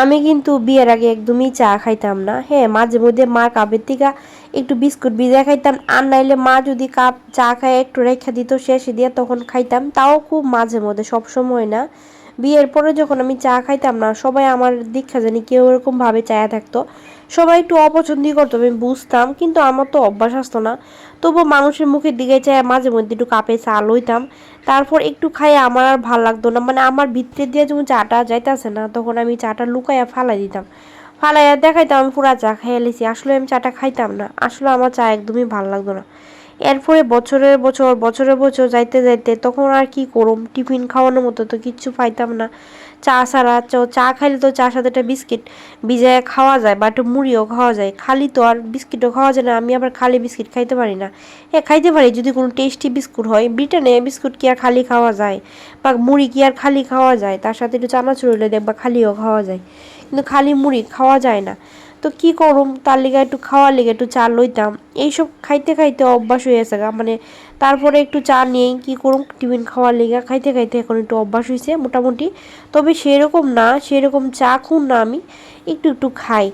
আমি কিন্তু বিয়ের আগে একদমই চা খাইতাম না। হ্যাঁ, মাঝে মধ্যে মার কাপের থেকে একটু বিস্কুট ভিজায় খাইতাম, আর নাইলে মা যদি কাপ চা খায় একটু রেখা দিত শেষে দিয়ে তখন খাইতাম, তাও খুব মাঝে মধ্যে, সব সময় না। বিয়ের পরে যখন আমি চা খাইতাম না, সবাই আমার দীক্ষা জানি কেউ এরকম ভাবে চায়া থাকতো, সবাই একটু অপছন্দই করতো, আমি বুঝতাম, কিন্তু আমার তো অভ্যাস আসতো না। তবুও মানুষের মুখের দিকে চায় মাঝে মধ্যে একটু কাপে চা লইতাম। তারপর একটু খাই আমার আর ভাল লাগতো না, মানে আমার ভিতরে দিয়ে যখন চাটা যাইতেছে না, তখন আমি চাটা লুকাইয়া ফালাই দিতাম, ফালাইয়া দেখাইতাম আমি পুরা চা খাইয়া লিছি। আসলে আমি চাটা খাইতাম না, আসলে আমার চা একদমই ভাল লাগতো না। এরপরে বছরের বছর যাইতে যাইতে তখন আর কি করুম, টিফিন খাওয়ানোর মতো তো কিচ্ছু পাইতাম না। চা ছাড়া চা খাইলে তো চার সাথে একটা বিস্কিট ভিজায় খাওয়া যায়, বা একটু মুড়িও খাওয়া যায়, খালি তো আর বিস্কিটও খাওয়া যায় না। আমি আবার খালি বিস্কিট খাইতে পারি না। হ্যাঁ, খাইতে পারি যদি কোনো টেস্টি বিস্কুট হয়। ব্রিটানিয়া বিস্কুট কি আর খালি খাওয়া যায়, বা মুড়ি কি আর খালি খাওয়া যায়, তার সাথে একটু চানাচুর হলে দেখবা খালিও খাওয়া যায়, কিন্তু খালি মুড়ি খাওয়া যায় না। তো কি করুম, তার লিগে একটু খাওয়ার লিগে একটু চা লইতাম। এইসব খাইতে খাইতে অভ্যাস হয়ে গেছে গা, মানে তারপরে একটু চা নিয়েই কি করুম, টিফিন খাওয়ার লিগে খাইতে খাইতে এখন একটু অভ্যাস হয়েছে মোটামুটি। তবে সেরকম না, সেরকম চা খুন না আমি, একটু একটু খাই।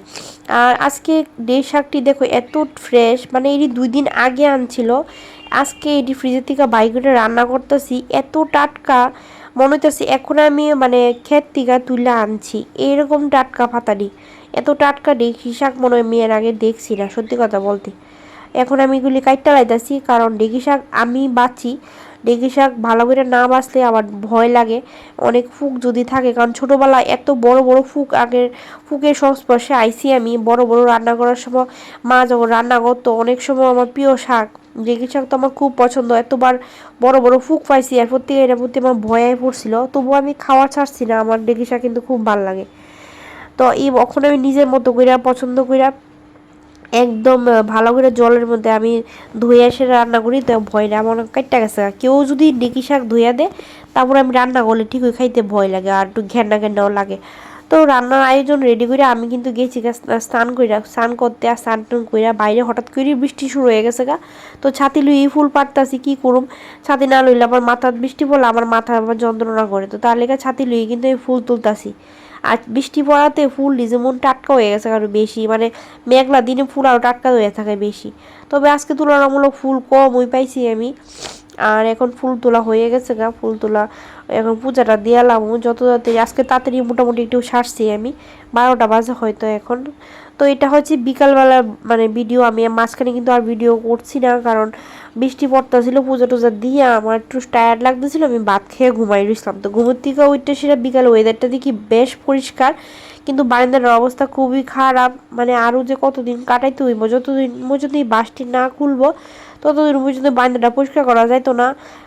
আর আজকে দেশ শাকটি দেখো এত ফ্রেশ, মানে এটি 2 দিন আগে আনছিল, আজকে এটি ফ্রিজের থেকে বাইক করে রান্না করতেছি, এত টাটকা মনে হইতেছে এখন আমি মানে ক্ষেত থেকে তুলে আনছি, এইরকম টাটকা পাতারি। এত টাটকা দেখি শাক মনে হয় মেয়ের আগে দেখছি না, সত্যি কথা বলতে। এখন আমি এগুলি কাইটটা লাইতাছি, কারণ ডেকি শাক আমি বাঁচি, ডেকি শাক ভালো করে না বাঁচলে আমার ভয় লাগে, অনেক ফুক যদি থাকে, কারণ ছোটোবেলায় এত বড় বড় ফুক, আগের ফুকের সংস্পর্শে আইসি আমি বড় বড় রান্না করার সময়। মা যখন রান্না করতো অনেক সময়, আমার প্রিয় শাক ডেকি শাক তো আমার খুব পছন্দ, এতবার বড় বড় ফুক পাইছি, এরপর থেকে এটার প্রতি আমার ভয় পড়ছিল, তবুও আমি খাওয়া ছাড়ছি না, আমার ডেকি শাক কিন্তু খুব ভালো লাগে। তো এই এখন আমি নিজের মতো কইরা পছন্দ কইরা একদম ভালো করে জলের মধ্যে আমি ধুয়ে এসে রান্না করি, তো ভয় না আমার কাটটা গেছে। কেউ যদি ডেকি শাক ধুইয়া দেয় তারপর আমি রান্না করলে ঠিকই খাইতে ভয় লাগে, আর একটু ঘেন্না ঘেন্নাও লাগে। তো রান্নার আয়োজন রেডি করে আমি কিন্তু গেছি স্নান করতে, আর স্নান টান কইরা বাইরে হঠাৎ করে বৃষ্টি শুরু হয়ে গেছে গা। তো ছাতি লুই ফুল পাড়তাছি, কি করুম, ছাতি না লইলে আবার মাথার বৃষ্টি পড়লে আমার মাথা আবার যন্ত্রণা করে, তো তার লেগে ছাতি লুই কিন্তু আমি ফুল তুলতাছি। আর বৃষ্টি পড়াতে ফুল যেমন টাটকা হয়ে গেছে আরো বেশি, মানে মেঘলা দিনে ফুল আরও টাটকা হয়ে থাকে বেশি। তবে আজকে তুলনামূলক ফুল কম ওই পাইছি আমি। আর এখন ফুল তোলা হয়ে গেছে গা, ফুল তোলা এখন পূজাটা দিয়ালাম যত তাড়াতাড়ি, আজকে তাড়াতাড়ি মোটামুটি একটু সারছি আমি, 12টা বাজে হয়তো এখন। তো এটা হচ্ছে বিকালবেলা মানে ভিডিও, আমি মাঝখানে কিন্তু আর ভিডিও করছি না, কারণ বৃষ্টি পড়তেছিল, পুজো টুজা দিয়ে আমার একটু টায়ার্ড লাগতেছিল, আমি ভাত খেয়ে ঘুমাই রইছিলাম। তো ঘুমের থেকে উঠতে সেটা বিকাল, ওয়েদারটা দেখি বেশ পরিষ্কার, কিন্তু বারান্দার অবস্থা খুবই খারাপ, মানে আরও যে কতদিন কাটাইতে হইব, যতদিন পর্যন্ত এই বাসটি না খুলবো ততদিন পর্যন্ত বারান্দাটা পরিষ্কার করা যাইতো না।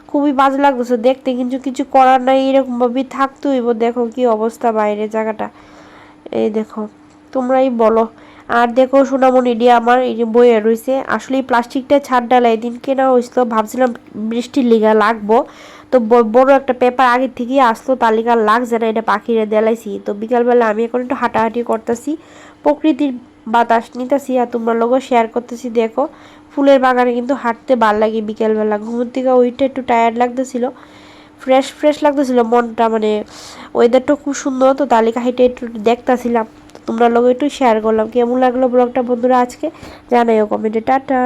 খুবই বাজে লাগতেছে দেখতে, কিন্তু কিছু করার নাই, এরকমভাবেই থাকতে হইব। দেখো কি অবস্থা বাইরে জায়গাটা, এই দেখো, তোমরাই বলো। আর দেখো সোনামণি দিয়ে আমার এই যে বইয়ে রয়েছে, আসলে এই প্লাস্টিকটা ছাড় ডালা এদিন কেনা হয়েছিল, ভাবছিলাম বৃষ্টির লিগা লাগবো, তো বড় একটা পেপার আগে থেকেই আসতো, তালিকা লাগছে না, এটা পাখিরে দেলাইছি। তো বিকালবেলা আমি এখন একটু হাঁটাহাঁটি করতেছি, প্রকৃতির বাতাস নিতেছি, আর তোমরা লোকও শেয়ার করতেছি। দেখো ফুলের বাগানে কিন্তু হাঁটতে ভাল লাগে বিকেলবেলা, ঘুমের থেকে ওইটা একটু টায়ার্ড লাগতেছিল, ফ্রেশ ফ্রেশ লাগতেছিল মনটা, মানে ওয়েদারটা খুব সুন্দর, তো তালিকা হেঁটে একটু দেখতেছিলাম। তোমরা লোক একটু শেয়ার করলাম, কেমন লাগলো ব্লগটা বন্ধুরা আজকে জানাইও কমেন্টে। টাটা।